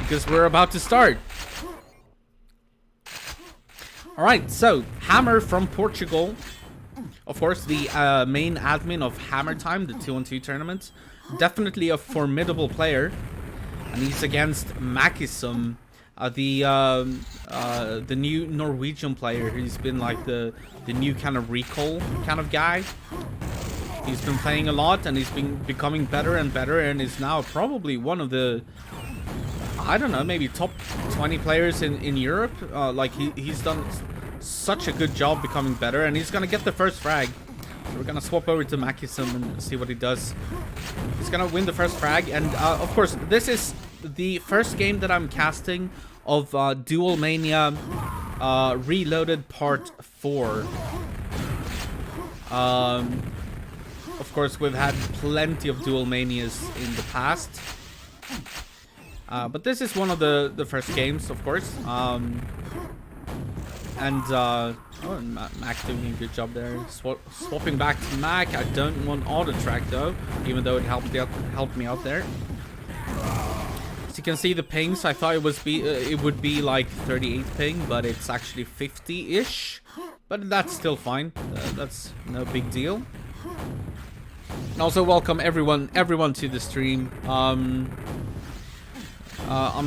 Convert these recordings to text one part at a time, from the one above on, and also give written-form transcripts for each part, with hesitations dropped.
because we're about to start. Alright, so Hammer from Portugal. Of course, the main admin of Hammer Time, the 2-on-2 tournament. Definitely a formidable player. And he's against Macisum, the new Norwegian player. He's been like the new kind of recall kind of guy. He's been playing a lot and he's been becoming better and better and is now probably one of the, I don't know, maybe top 20 players in Europe. Like he's done such a good job becoming better, and he's gonna get the first frag. So we're gonna swap over to Macisum and see what he does. He's gonna win the first frag, and of course this is the first game that I'm casting of DuelMania Reloaded Part 4. Of course, we've had plenty of DuelManias in the past. But this is one of the first games, of course. Oh, Mac doing a good job there. Swapping back to Mac. I don't want auto track though, even though it helped me out there. As you can see the pings, I thought it would be like 38 ping, but it's actually 50-ish. But that's still fine. That's no big deal. And also welcome everyone to the stream. I'm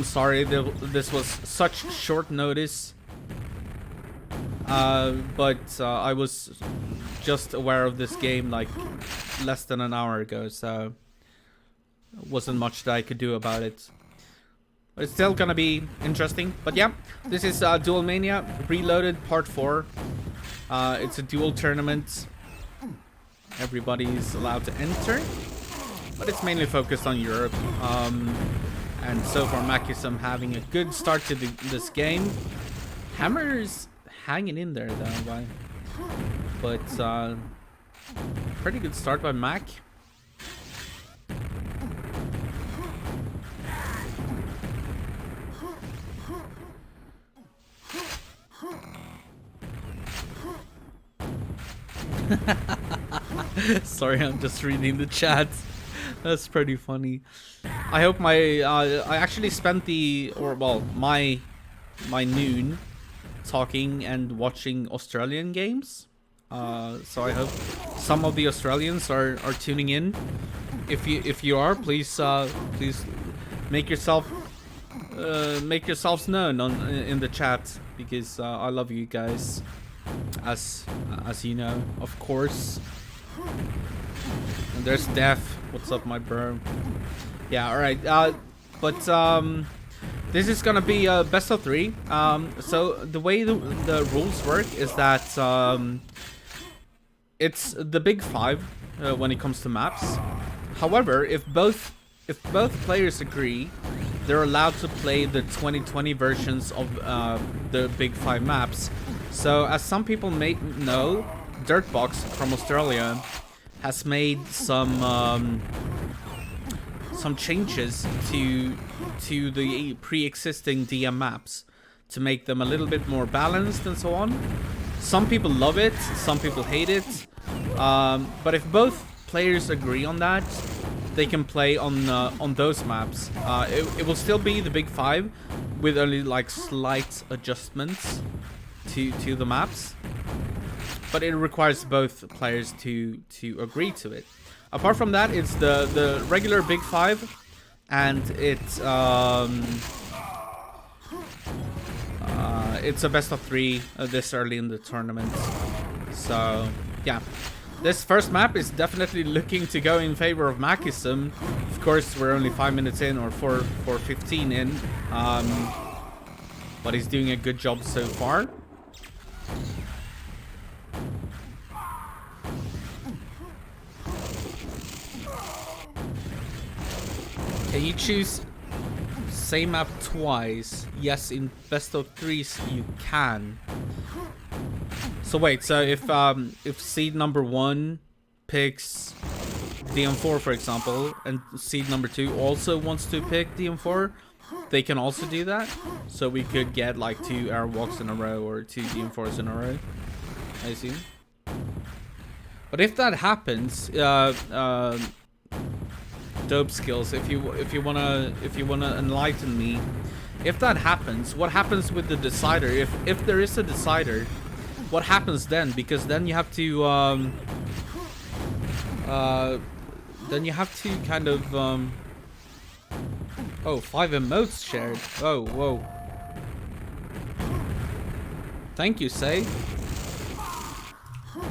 sorry this was such short notice. But I was just aware of this game like less than an hour ago, so wasn't much that I could do about it. But it's still gonna be interesting. But yeah, this is DuelMania Reloaded Part 4. It's a duel tournament. Everybody's allowed to enter, but it's mainly focused on Europe. And so far, Macisum having a good start to this game. Hammer's hanging in there though, but pretty good start by Mac. Sorry, I'm just reading the chat. That's pretty funny. I hope I actually spent my noon talking and watching Australian games. So I hope some of the Australians are tuning in. If you are, please make yourselves known in the chat, because I love you guys, as you know, of course. And there's Def. What's up, my bro? Yeah, all right. This is gonna be a best of 3. So the way the rules work is that it's the big 5 when it comes to maps. However, if both players agree, they're allowed to play the 2020 versions of the big 5 maps. So as some people may know, Dirtbox from Australia has made some changes to the pre-existing DM maps to make them a little bit more balanced and so on. Some people love it, some people hate it. But if both players agree on that, they can play on those maps. It will still be the big 5 with only like slight adjustments to the maps. But it requires both players to agree to it. Apart from that, it's the regular big 5, and it's a best of 3 this early in the tournament. So yeah, this first map is definitely looking to go in favor of Macisum. Of course, we're only 5 minutes in, or 4:15 in, but he's doing a good job so far. Can you choose same map twice? Yes, in best of 3s you can. So wait, so if seed number 1 picks DM4, for example, and seed number 2 also wants to pick DM4, they can also do that. So we could get like 2 airwalks in a row or 2 DM4s in a row, I assume. But if that happens, dope skills. If you wanna enlighten me, if that happens, what happens with the decider? If there is a decider, what happens then? Because then you have to kind of oh, 5 emotes shared. Oh, whoa. Thank you, Say.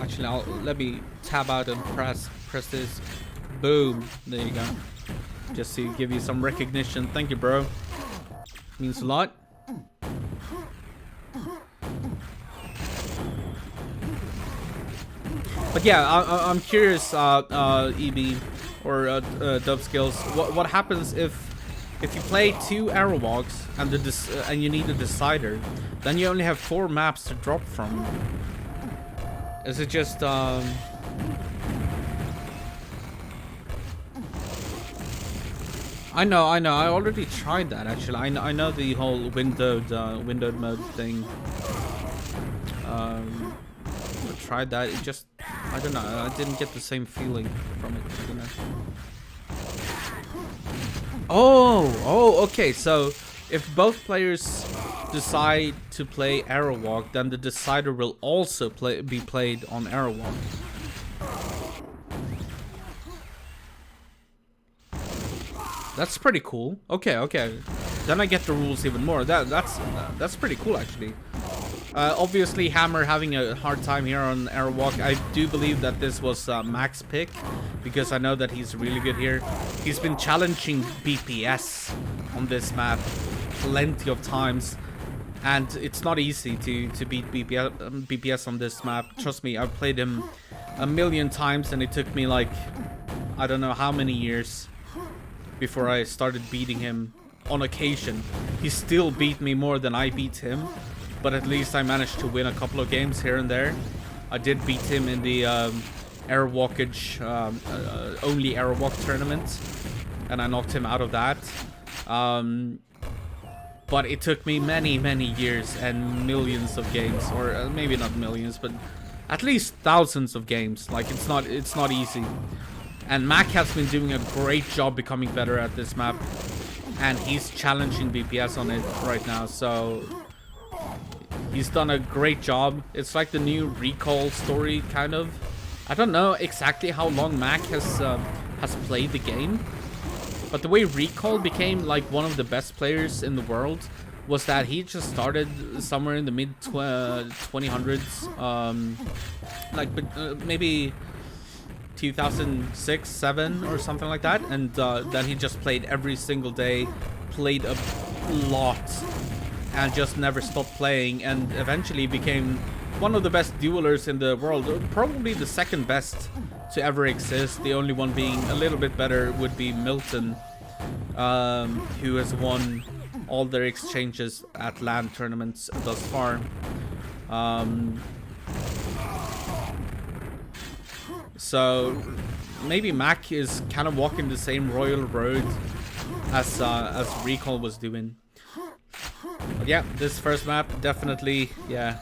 Actually, let me tab out and press this. Boom. There you go. Just to give you some recognition. Thank you, bro. Means a lot. But yeah, I'm curious, EB or Dub Skills. What happens if you play 2 arrow walks and you need a decider? Then you only have 4 maps to drop from. Is it just I know. I already tried that actually. I know the whole windowed mode thing. I tried that. It just, I don't know. I didn't get the same feeling from it. I don't know. Oh, okay. So if both players decide to play arrow walk, then the decider will also be played on arrow walk. That's pretty cool. Okay. Then I get the rules even more. That's pretty cool actually. Obviously, Hammer having a hard time here on arrow walk. I do believe that this was Mac's pick because I know that he's really good here. He's been challenging BPS on this map plenty of times, and it's not easy to beat BPS on this map. Trust me, I've played him a million times, and it took me like I don't know how many years before I started beating him on occasion. He still beat me more than I beat him, but at least I managed to win a couple of games here and there. I did beat him in the arrow walkage only arrow walk tournament, and I knocked him out of that. But it took me many years and millions of games, or maybe not millions, but at least thousands of games. Like it's not easy. And Mac has been doing a great job becoming better at this map, and he's challenging BPS on it right now. So he's done a great job. It's like the new Recall story, kind of. I don't know exactly how long Mac has played the game, but the way Recall became like one of the best players in the world was that he just started somewhere in the mid 2000s, maybe 2006-7 or something like that, and then he just played every single day, played a lot, and just never stopped playing, and eventually became one of the best duelers in the world, probably the second best to ever exist. The only one being a little bit better would be Milton, who has won all their exchanges at LAN tournaments thus far. So maybe Mac is kind of walking the same royal road as Recall was doing. But yeah, this first map definitely, yeah,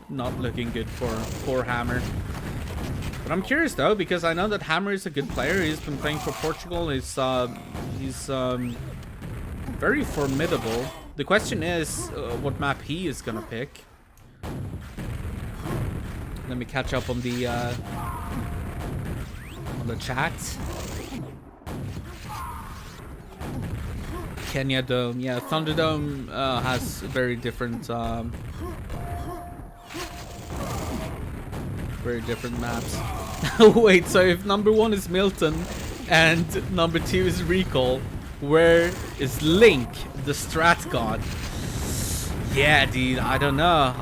not looking good for Hammer. But I'm curious though, because I know that Hammer is a good player. He's been playing for Portugal. He's very formidable. The question is what map he is gonna pick. Let me catch up on the chat. Kenya Dome, yeah, Thunderdome has very different maps. Wait, so if number 1 is Milton and number 2 is Recall, where is Link, the strat god? Yeah, dude, I don't know.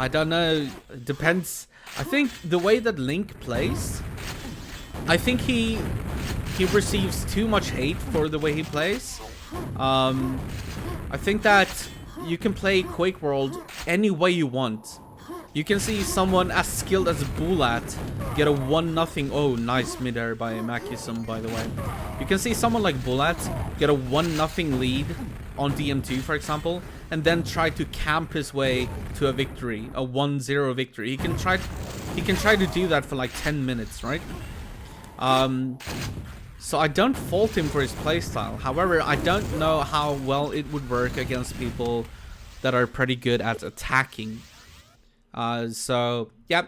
It depends. I think the way that Link plays, I think he receives too much hate for the way he plays. I think that you can play Quake World any way you want. You can see someone as skilled as Bulat get a 1-0. Oh, nice mid-air by Macisum, by the way. You can see someone like Bulat get a 1-0 lead on DM2, for example, and then try to camp his way to a victory, a 1-0 victory. He can try to do that for like 10 minutes, right? So I don't fault him for his playstyle. However, I don't know how well it would work against people that are pretty good at attacking. So, yeah.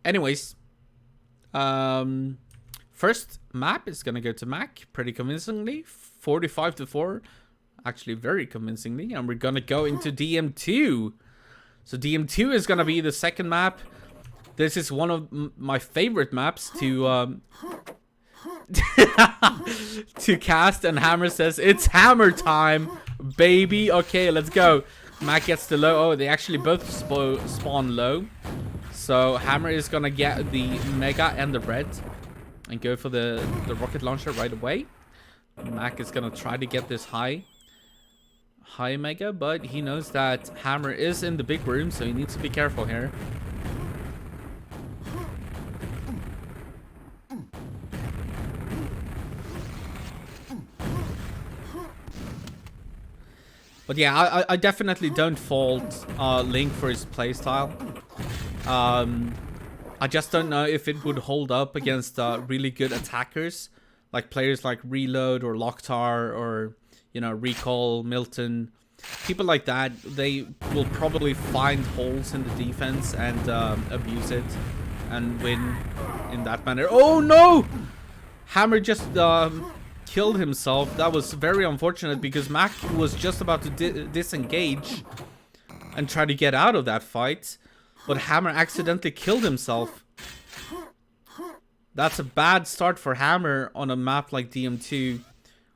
Anyways. First map is going to go to Mac pretty convincingly. 45-4. Actually, very convincingly. And we're going to go into DM2. So DM2 is going to be the second map. This is one of my favorite maps to to cast, and Hammer says it's hammer time, baby. Okay, let's go. Mac gets the low. Oh, they actually both spawn low. So Hammer is gonna get the Mega and the Red and go for the rocket launcher right away. Mac is gonna try to get this high Mega, but he knows that Hammer is in the big room, so he needs to be careful here. But yeah, I definitely don't fault Link for his playstyle. I just don't know if it would hold up against really good attackers, like players like Reload or Locktar or, you know, Recall, Milton. People like that, they will probably find holes in the defense and abuse it and win in that manner. Oh no! Hammer just killed himself. That was very unfortunate because Mac was just about to disengage and try to get out of that fight, but Hammer accidentally killed himself. That's a bad start for Hammer on a map like DM2.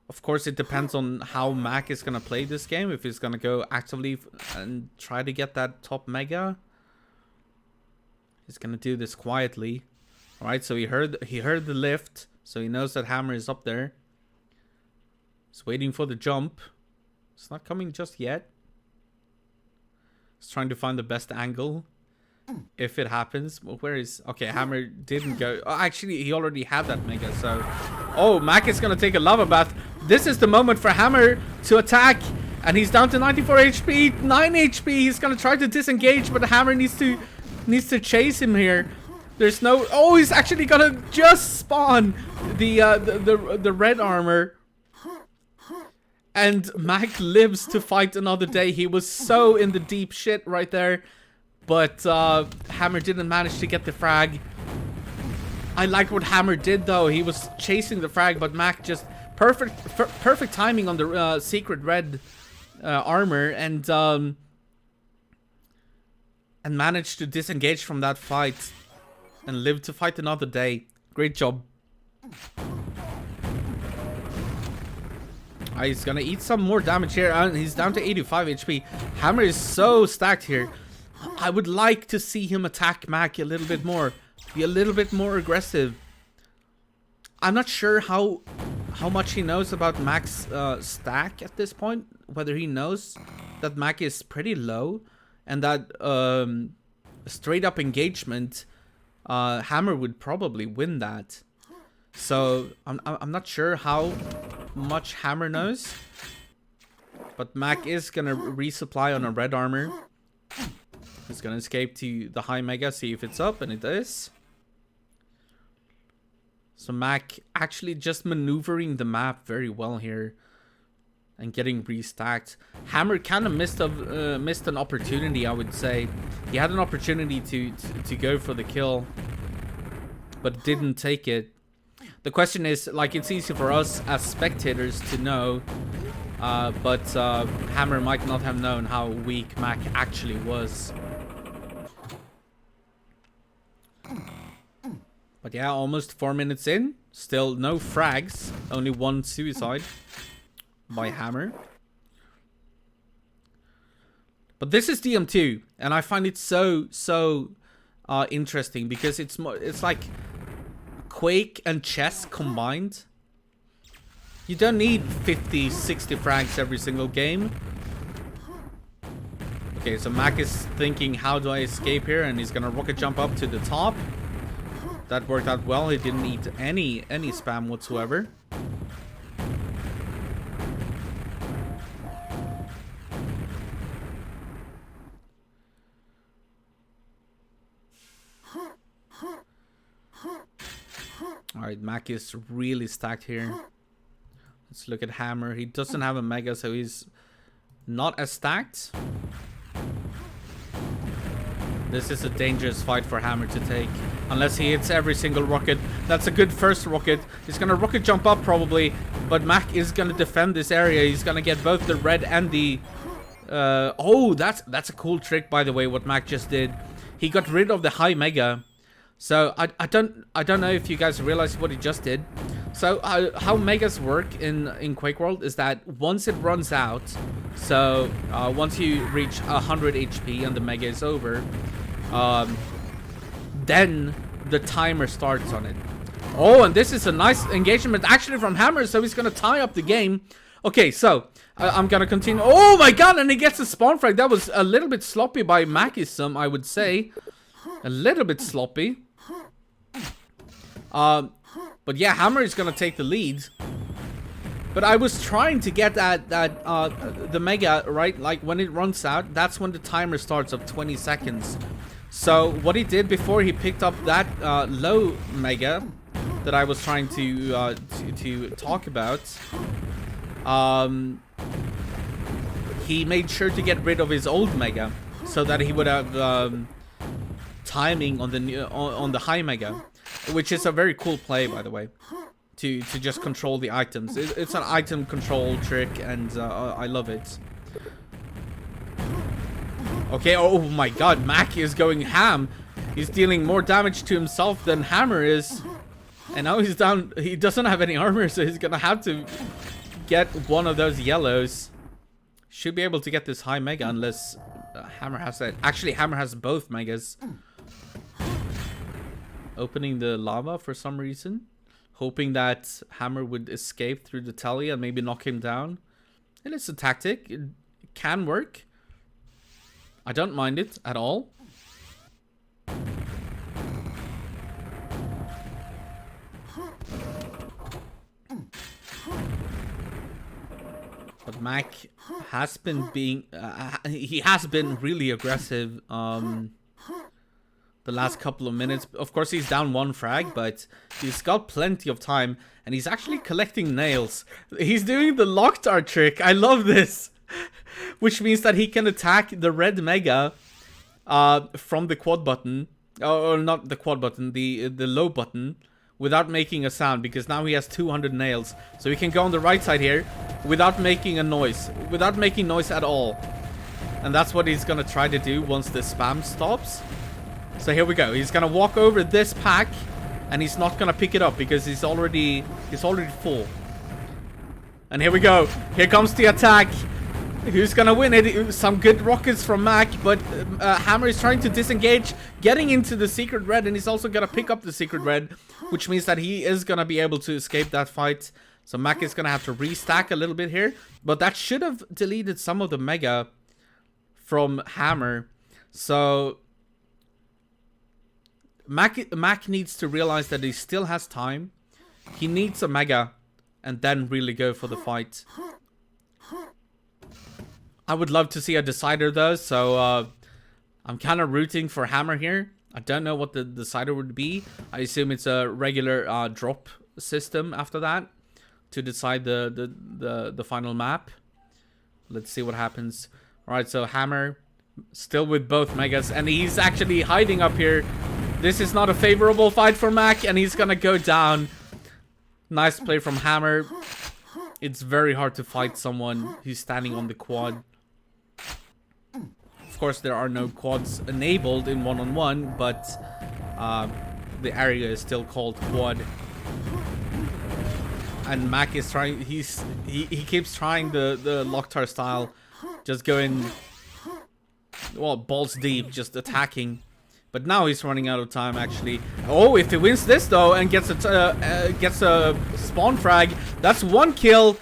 Of course, it depends on how Mac is going to play this game. If he's going to go actively and try to get that top Mega, he's going to do this quietly. All right, so he heard the lift, so he knows that Hammer is up there. He's waiting for the jump. It's not coming just yet. He's trying to find the best angle. If it happens. Well, where is... Okay, Hammer didn't go... Oh, actually, he already had that Mega, so... Oh, Mac is going to take a lava bath. This is the moment for Hammer to attack. And he's down to 94 HP. 9 HP. He's going to try to disengage, but Hammer needs to chase him here. There's no... Oh, he's actually going to just spawn the red armor. And Mac lives to fight another day. He was so in the deep shit right there. But Hammer didn't manage to get the frag. I like what Hammer did though. He was chasing the frag, but Mac just perfect timing on the secret red armor and managed to disengage from that fight and live to fight another day. Great job. He's gonna eat some more damage here, and he's down to 85 HP. Hammer is so stacked here. I would like to see him attack Mac a little bit more. Be a little bit more aggressive. I'm not sure how much he knows about Mac's stack at this point. Whether he knows that Mac is pretty low and that straight up engagement, Hammer would probably win that. So I'm not sure how much Hammer knows, but Mac is gonna resupply on a red armor. He's gonna escape to the high Mega, see if it's up, and it is. So Mac actually just maneuvering the map very well here and getting restacked. Hammer kind of missed an opportunity, I would say. He had an opportunity to go for the kill, but didn't take it. The question is, like, it's easy for us as spectators to know, but Hammer might not have known how weak Mac actually was. But yeah, almost 4 minutes in. Still no frags. Only one suicide by Hammer. But this is DM2. And I find it so interesting. Because it's like Quake and chess combined. You don't need 50, 60 frags every single game. Okay, so Mac is thinking, how do I escape here? And he's gonna rocket jump up to the top. That worked out well. He didn't need any spam whatsoever. Alright, Mac is really stacked here. Let's look at Hammer. He doesn't have a Mega, so he's not as stacked. This is a dangerous fight for Hammer to take. Unless he hits every single rocket. That's a good first rocket. He's gonna rocket jump up probably. But Mac is gonna defend this area. He's gonna get both the red and the... oh, that's a cool trick, by the way, what Mac just did. He got rid of the high Mega. So I don't know if you guys realize what he just did. So how Megas work in Quake World is that once it runs out, so once you reach 100 HP and the Mega is over, then the timer starts on it. Oh, and this is a nice engagement actually from Hammer, so he's gonna tie up the game. Okay, so I'm gonna continue. Oh my god, and he gets a spawn frag. That was a little bit sloppy by Macisum, I would say. A little bit sloppy. But yeah, Hammer is gonna take the lead. But I was trying to get the Mega, right? Like when it runs out, that's when the timer starts of 20 seconds. So what he did before he picked up that low Mega that I was trying to talk about, he made sure to get rid of his old Mega so that he would have timing on the high Mega, which is a very cool play, by the way, to just control the items. It's an item control trick, and I love it. Okay, oh my god, Mac is going ham. He's dealing more damage to himself than Hammer is. And now he's down. He doesn't have any armor, so he's gonna have to get one of those yellows. Should be able to get this high Mega unless Hammer has that. Actually, Hammer has both Megas. Opening the lava for some reason. Hoping that Hammer would escape through the telly and maybe knock him down. And it's a tactic. It can work. I don't mind it at all. But Mac has been being... he has been really aggressive the last couple of minutes. Of course, he's down one frag, but he's got plenty of time. And he's actually collecting nails. He's doing the Locktar trick. I love this. Which means that he can attack the red Mega from the quad button. Or not the quad button, the low button. Without making a sound, because now he has 200 nails. So he can go on the right side here without making a noise. Without making noise at all. And that's what he's gonna try to do once the spam stops. So here we go. He's gonna walk over this pack, and he's not gonna pick it up because he's already full. And here we go. Here comes the attack. Who's gonna win it? Some good rockets from Mac, but Hammer is trying to disengage, getting into the secret red, and he's also gonna pick up the secret red, which means that he is gonna be able to escape that fight. So Mac is gonna have to restack a little bit here, but that should have deleted some of the Mega from Hammer. So Mac needs to realize that he still has time. He needs a Mega, and then really go for the fight. I would love to see a decider though, so I'm kind of rooting for Hammer here. I don't know what the decider would be. I assume it's a regular drop system after that to decide the final map. Let's see what happens. All right, so Hammer still with both Megas, and he's actually hiding up here. This is not a favorable fight for Mac, and he's gonna go down. Nice play from Hammer. It's very hard to fight someone who's standing on the quad. Of course, there are no quads enabled in one-on-one, but the area is still called quad. And Mac is trying. He keeps trying the Locktar style, just going well balls deep, just attacking. But now he's running out of time, actually. Oh, if he wins this though and gets a spawn frag, that's one kill.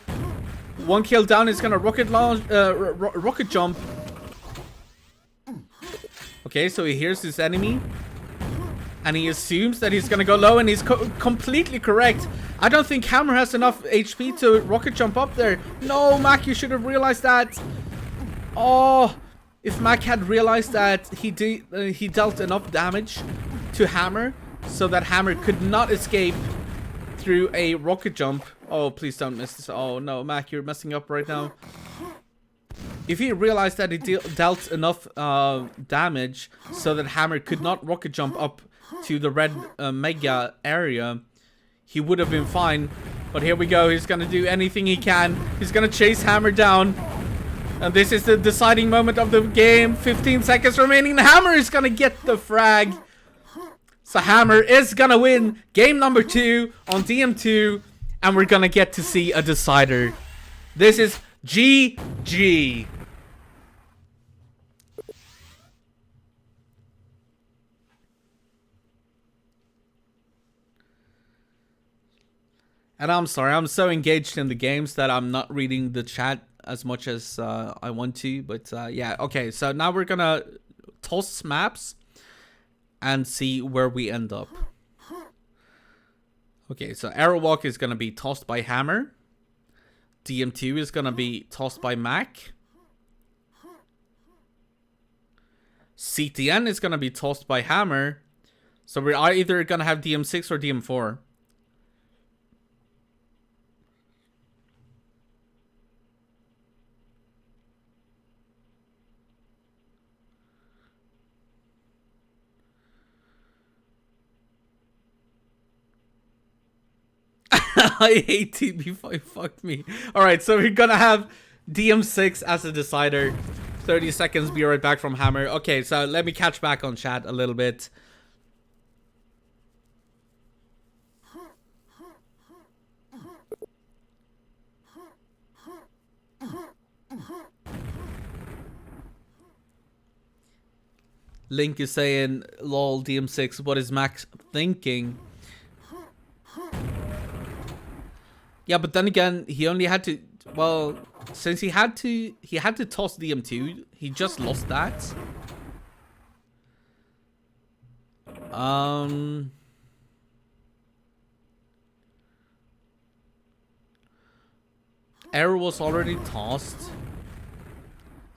One kill down. He's gonna rocket launch, rocket jump. Okay, so he hears his enemy, and he assumes that he's gonna go low, and he's completely correct. I don't think Hammer has enough HP to rocket jump up there. No, Mac, you should have realized that. Oh, if Mac had realized that he dealt enough damage to Hammer so that Hammer could not escape through a rocket jump. Oh, please don't miss this. Oh no, Mac, you're messing up right now. If he realized that he dealt enough damage so that Hammer could not rocket jump up to the red mega area, he would have been fine. But here we go. He's going to do anything he can. He's going to chase Hammer down. And this is the deciding moment of the game. 15 seconds remaining. The Hammer is going to get the frag. So Hammer is going to win game number 2 on DM2. And we're going to get to see a decider. This is GG. And I'm sorry, I'm so engaged in the games that I'm not reading the chat as much as I want to. But yeah, okay, so now we're gonna toss maps and see where we end up. Okay, so Aerowalk is gonna be tossed by Hammer. DM2 is gonna be tossed by Mac. CTN is gonna be tossed by Hammer. So we're either gonna have DM6 or DM4. I hate TB5, fuck me. Alright, so we're gonna have DM6 as a decider. 30 seconds, be right back from Hammer. Okay, so let me catch back on chat a little bit. Link is saying, lol, DM6, what is Max thinking? Yeah, but then again, he only had to, well, since he had to toss DM2, he just lost that. Arrow was already tossed.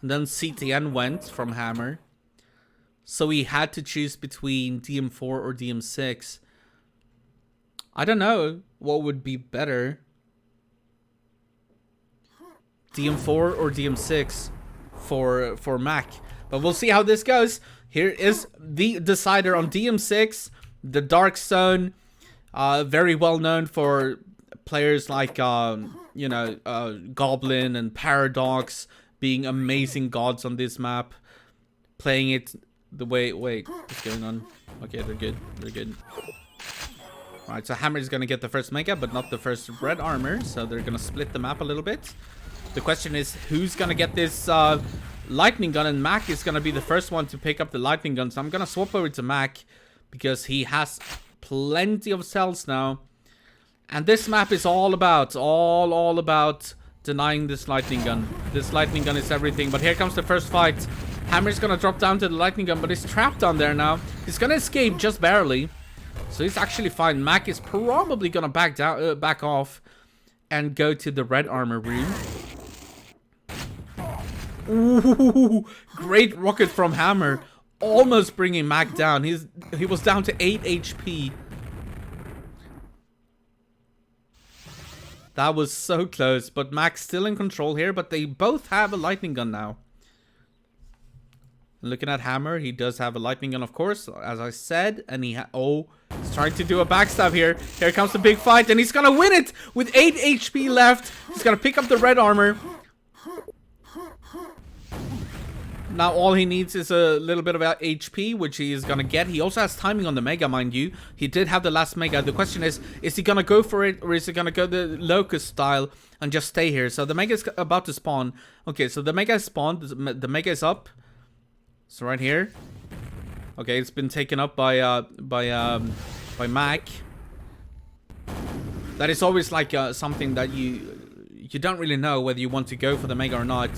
And then CTN went from Hammer. So he had to choose between DM4 or DM6. I don't know what would be better. DM4 or DM6 for Mac. But we'll see how this goes. Here is the decider on DM6. The Dark Zone. Very well known for players like, you know, Goblin and Paradox being amazing gods on this map. Playing it the way... Wait, what's going on? Okay, they're good. They're good. Alright, so Hammer is going to get the first Mega, but not the first red armor. So they're going to split the map a little bit. The question is, who's going to get this lightning gun? And Mac is going to be the first one to pick up the lightning gun. So I'm going to swap over to Mac because he has plenty of cells now. And this map is all about denying this lightning gun. This lightning gun is everything. But here comes the first fight. Hammer's going to drop down to the lightning gun, but he's trapped down there now. He's going to escape just barely. So he's actually fine. Mac is probably going to back off and go to the red armor room. Ooh, great rocket from Hammer. Almost bringing Mac down. He was down to 8 HP. That was so close. But Mac's still in control here. But they both have a lightning gun now. Looking at Hammer, he does have a lightning gun, of course, as I said. And he he's trying to do a backstab here. Here comes the big fight. And he's going to win it with 8 HP left. He's going to pick up the red armor. Now all he needs is a little bit of HP, which he is going to get. He also has timing on the Mega, mind you. He did have the last Mega. The question is he going to go for it, or is he going to go the Locust style and just stay here? So the Mega is about to spawn. Okay, so the Mega is spawned. The Mega is up. So right here. Okay, it's been taken up by Mac. That is always like something that you don't really know whether you want to go for the Mega or not.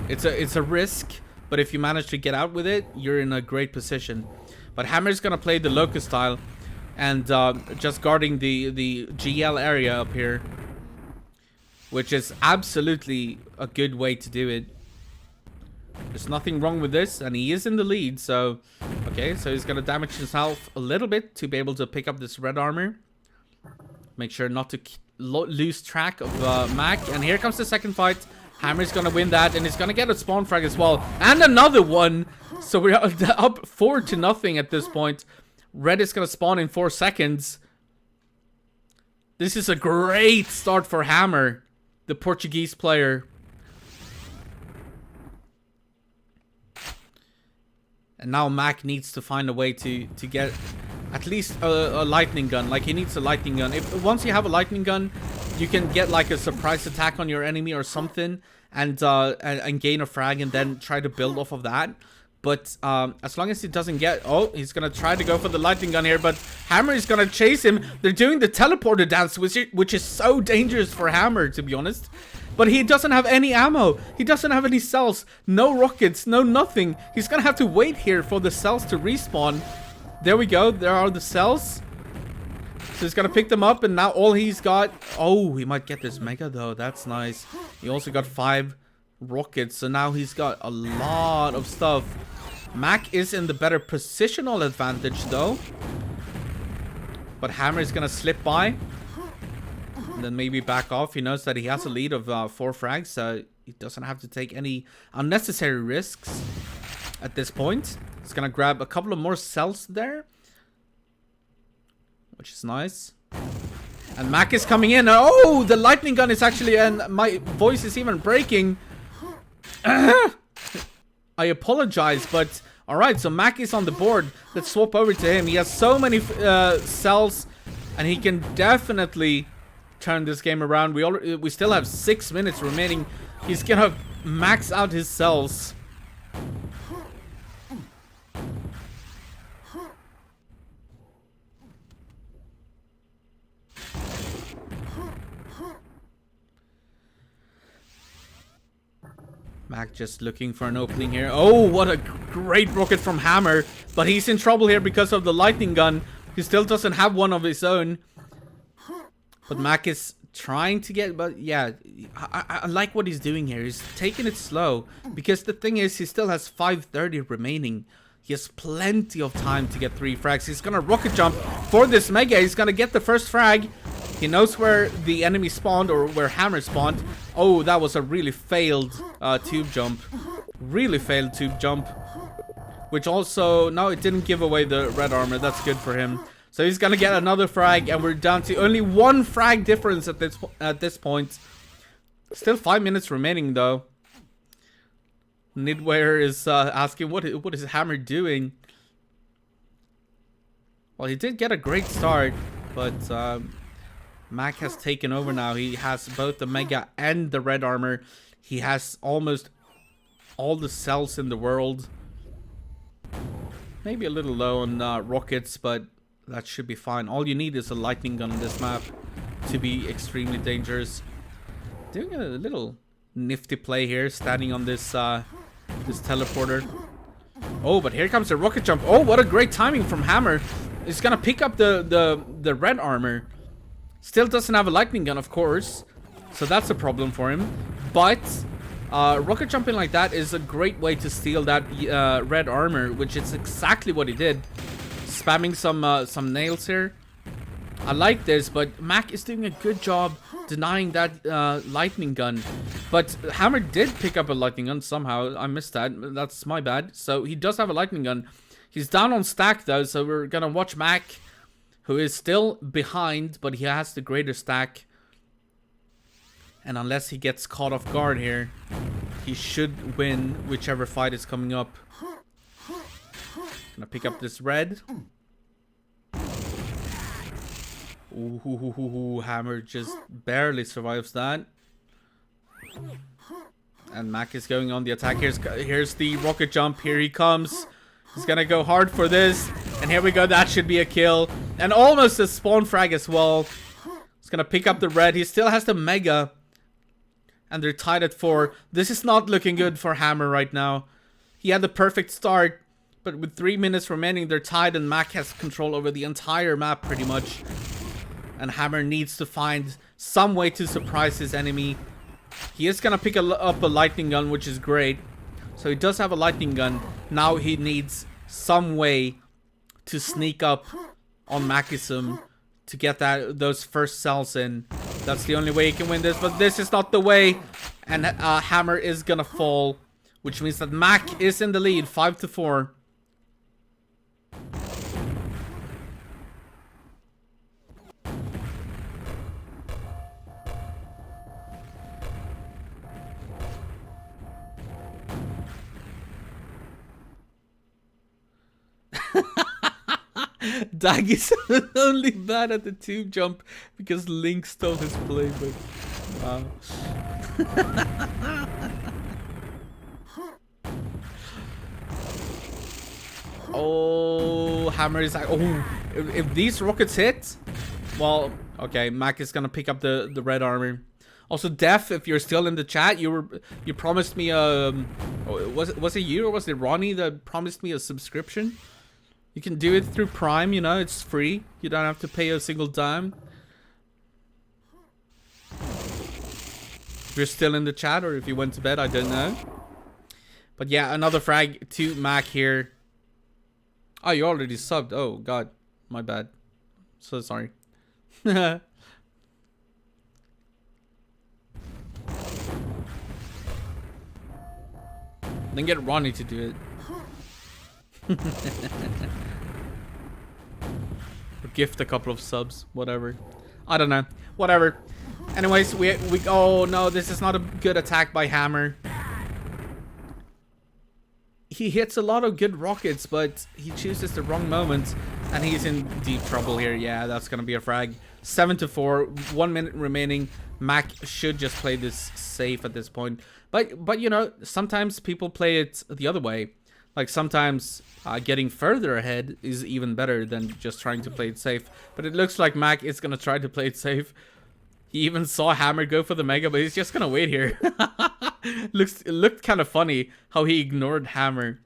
It's a risk. But if you manage to get out with it, you're in a great position. But Hammer's going to play the Locust style. And just guarding the GL area up here. Which is absolutely a good way to do it. There's nothing wrong with this. And he is in the lead. So, okay. So he's going to damage himself a little bit to be able to pick up this red armor. Make sure not to lose track of Mac. And here comes the second fight. Hammer's gonna win that, and he's gonna get a spawn frag as well. And another one! So we're up 4-0 at this point. Red is gonna spawn in 4 seconds. This is a great start for Hammer, the Portuguese player. And now Mac needs to find a way to get at least a lightning gun. Like, he needs a lightning gun. Once you have a lightning gun, you can get like a surprise attack on your enemy or something, and gain a frag, and then try to build off of that. But as long as he doesn't get... Oh, he's gonna try to go for the lightning gun here, but Hammer is gonna chase him. They're doing the teleporter dance, which is so dangerous for Hammer, to be honest. But he doesn't have any ammo. He doesn't have any cells. No rockets. No nothing. He's gonna have to wait here for the cells to respawn. There we go. There are the cells. So he's gonna pick them up, and now all he's got... Oh, he might get this mega, though. That's nice. He also got 5 rockets, so now he's got a lot of stuff. Mac is in the better positional advantage, though. But Hammer is gonna slip by. And then maybe back off. He knows that he has a lead of 4 frags, so he doesn't have to take any unnecessary risks at this point. He's gonna grab a couple of more cells there, which is nice. And Mac is coming in. Oh, the lightning gun is actually... And my voice is even breaking. I apologize, but... Alright, so Mac is on the board. Let's swap over to him. He has so many cells, and he can definitely turn this game around. We still have 6 minutes remaining. He's gonna max out his cells. Mac just looking for an opening here. Oh, what a great rocket from Hammer. But he's in trouble here because of the lightning gun. He still doesn't have one of his own. But Mac is trying to get... But yeah, I like what he's doing here. He's taking it slow. Because the thing is, he still has 530 remaining. He has plenty of time to get 3 frags. He's gonna rocket jump for this mega. He's gonna get the first frag. He knows where the enemy spawned, or where Hammer spawned. Oh, that was a really failed tube jump. Really failed tube jump. Which also... No, it didn't give away the red armor. That's good for him. So he's gonna get another frag, and we're down to only 1 frag difference at this point. Still 5 minutes remaining, though. Nidware is asking, what is Hammer doing? Well, he did get a great start, but Mac has taken over now. He has both the mega and the red armor. He has almost all the cells in the world. Maybe a little low on rockets, but that should be fine. All you need is a lightning gun on this map to be extremely dangerous. Doing a little nifty play here, standing on this this teleporter. Oh, but here comes the rocket jump. Oh, what a great timing from Hammer. He's gonna pick up the red armor. Still doesn't have a lightning gun, of course, so that's a problem for him. But rocket jumping like that is a great way to steal that red armor, which is exactly what he did. Spamming some nails here. I like this, but Mac is doing a good job denying that lightning gun. But Hammer did pick up a lightning gun somehow. I missed that. That's my bad. So he does have a lightning gun. He's down on stack, though, so we're gonna watch Mac, who is still behind, but he has the greater stack. And unless he gets caught off guard here, he should win whichever fight is coming up. Gonna pick up this red. Ooh, Hammer just barely survives that. And Mac is going on the attack. Here's the rocket jump. Here he comes. He's gonna go hard for this. And here we go. That should be a kill. And almost a spawn frag as well. He's gonna pick up the red. He still has the mega. And they're tied at 4. This is not looking good for Hammer right now. He had the perfect start. But with 3 minutes remaining, they're tied. And Mac has control over the entire map pretty much. And Hammer needs to find some way to surprise his enemy. He is gonna pick up a lightning gun, which is great. So he does have a lightning gun. Now he needs some way to sneak up on Macisum to get those first cells in. That's the only way you can win this, but this is not the way. And Hammer is gonna fall, which means that Mac is in the lead, 5-4. Dag is only bad at the tube jump because Link stole his playbook. Wow. Oh, Hammer is like, oh, if these rockets hit, well, okay, Mac is gonna pick up the red armor. Also, Def, if you're still in the chat, you promised me was it you or was it Ronnie that promised me a subscription? You can do it through Prime, you know, it's free. You don't have to pay a single dime. If you're still in the chat or if you went to bed, I don't know. But yeah, another frag to Mac here. Oh, you already subbed. Oh, God. My bad. So sorry. Then get Ronnie to do it. Or gift a couple of subs, whatever. I don't know. Whatever. Anyways, we oh no, this is not a good attack by Hammer. He hits a lot of good rockets, but he chooses the wrong moment, and he's in deep trouble here. Yeah, that's gonna be a frag. 7-4, 1 minute remaining. Mac should just play this safe at this point. But you know, sometimes people play it the other way. Like sometimes getting further ahead is even better than just trying to play it safe. But it looks like Mac is gonna try to play it safe. He even saw Hammer go for the Mega, but he's just gonna wait here. It looked kind of funny how he ignored Hammer.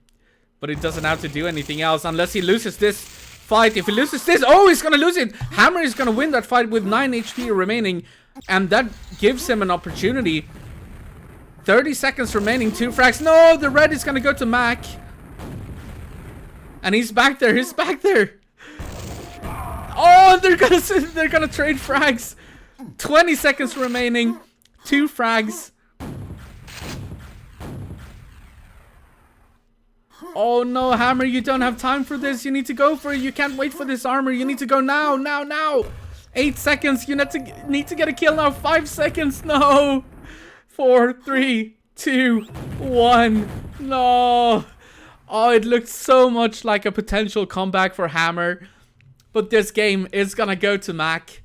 But it doesn't have to do anything else unless he loses this fight. If he loses this, oh, he's gonna lose it. Hammer is gonna win that fight with 9 HP remaining. And that gives him an opportunity. 30 seconds remaining, 2 frags. No, the red is gonna go to Mac. And he's back there, he's back there. Oh, they're gonna trade frags. 20 seconds remaining, 2 frags. Oh no, Hammer, you don't have time for this. You need to go for it. You can't wait for this armor. You need to go now, now, now. 8 seconds. You need to get a kill now. 5 seconds. No. 4, 3, 2, 1. No. Oh, it looked so much like a potential comeback for Hammer. But this game is gonna go to Mac.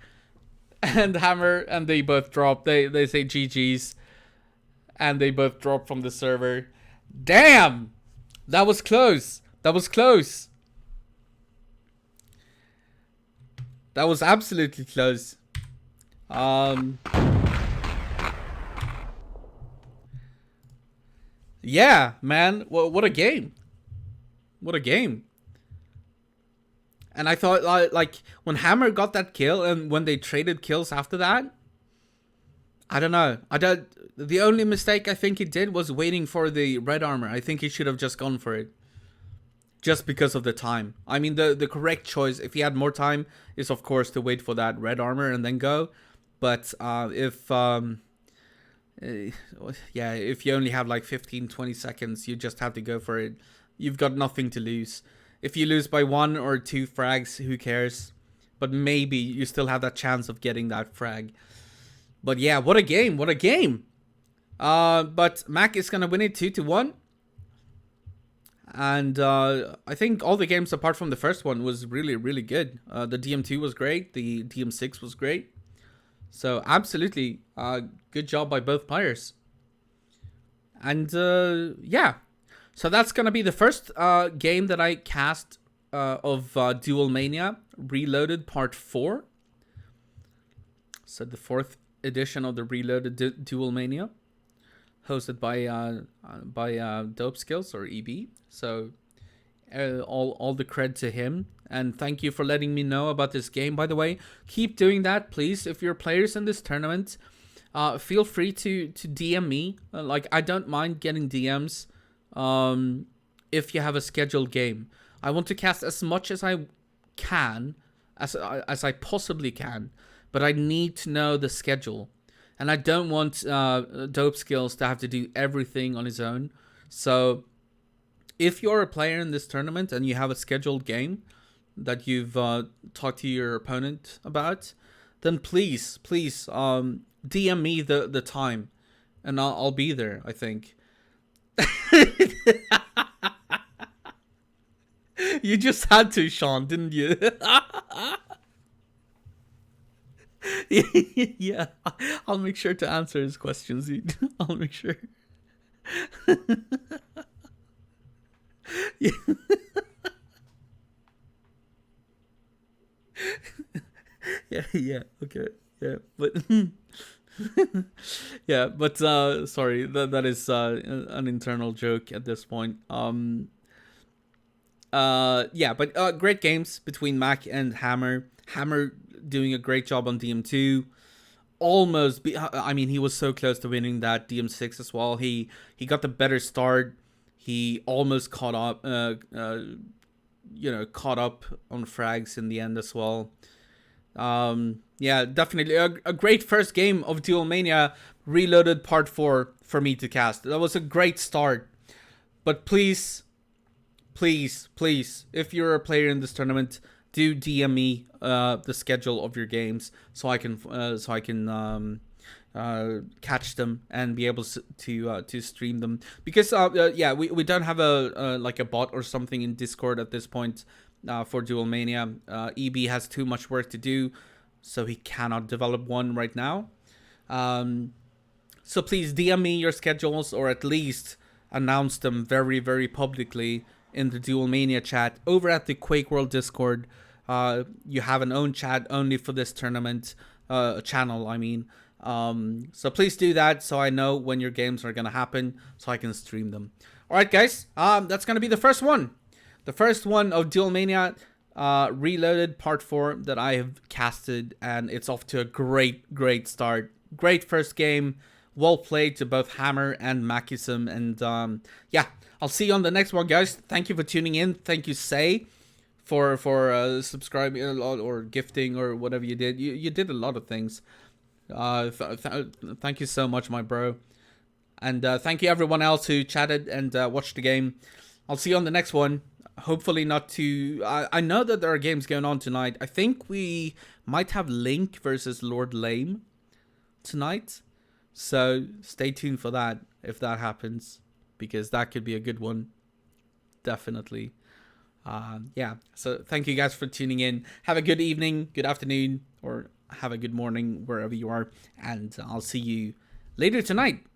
And Hammer, and they both drop. They say GG's. And they both drop from the server. Damn! That was close. That was close. That was absolutely close. Yeah, man. What a game. What a game. And I thought, like, when Hammer got that kill and when they traded kills after that, I don't know. The only mistake I think he did was waiting for the red armor. I think he should have just gone for it. Just because of the time. I mean, the correct choice, if he had more time, is of course to wait for that red armor and then go. But if you only have like 15-20 seconds, you just have to go for it. You've got nothing to lose. If you lose by 1 or 2 frags, who cares? But maybe you still have that chance of getting that frag. But yeah, what a game, what a game. But Mac is gonna win it 2-1. And I think all the games apart from the first one was really, really good. The DM2 was great, the DM6 was great. So absolutely, good job by both players. And yeah, so that's gonna be the first game that I cast of DuelMania Reloaded Part 4. So the 4th edition of the Reloaded DuelMania, hosted by Dope Skills or EB. So all the cred to him, and thank you for letting me know about this game. By the way, keep doing that, please. If you're players in this tournament, feel free to DM me. Like, I don't mind getting DMs if you have a scheduled game. I want to cast as much as I can as I possibly can, but I need to know the schedule, and I don't want Dope Skills to have to do everything on his own. So if you're a player in this tournament and you have a scheduled game that you've talked to your opponent about, then please DM me the time, and I'll be there, I think. You just had to, Sean, didn't you? Yeah, I'll make sure to answer his questions. I'll make sure. Yeah. Yeah, okay. Yeah, but yeah, but sorry, that is an internal joke at this point. Yeah, but great games between Mac and Hammer. Hammer doing a great job on DM2. I mean, he was so close to winning that DM6 as well. He got the better start. He almost caught up, caught up on frags in the end as well. Yeah, definitely a great first game of DuelMania Reloaded Part 4 for me to cast. That was a great start. But please, if you're a player in this tournament, do DM me the schedule of your games so I can catch them and be able to stream them, because yeah, we don't have a like a bot or something in Discord at this point for DuelMania. EB has too much work to do, so he cannot develop one right now. So please DM me your schedules, or at least announce them very, very publicly in the DuelMania chat over at the Quake World Discord. You have an own chat only for this tournament channel, I mean. So please do that so I know when your games are going to happen so I can stream them. Alright, guys, that's going to be the first one. The first one of DuelMania Reloaded Part 4 that I have casted, and it's off to a great start. Great first game. Well played to both Hammer and Macisum. And yeah, I'll see you on the next one, guys. Thank you for tuning in. Thank you, Say, for subscribing or gifting or whatever you did. You did a lot of things. Thank you so much, my bro. And thank you everyone else who chatted and watched the game. I'll see you on the next one. Hopefully not too... I know that there are games going on tonight. I think we might have Link versus Lord Lame tonight. So stay tuned for that if that happens, because that could be a good one. Definitely. Yeah, so thank you guys for tuning in. Have a good evening, good afternoon, or have a good morning wherever you are, and I'll see you later tonight.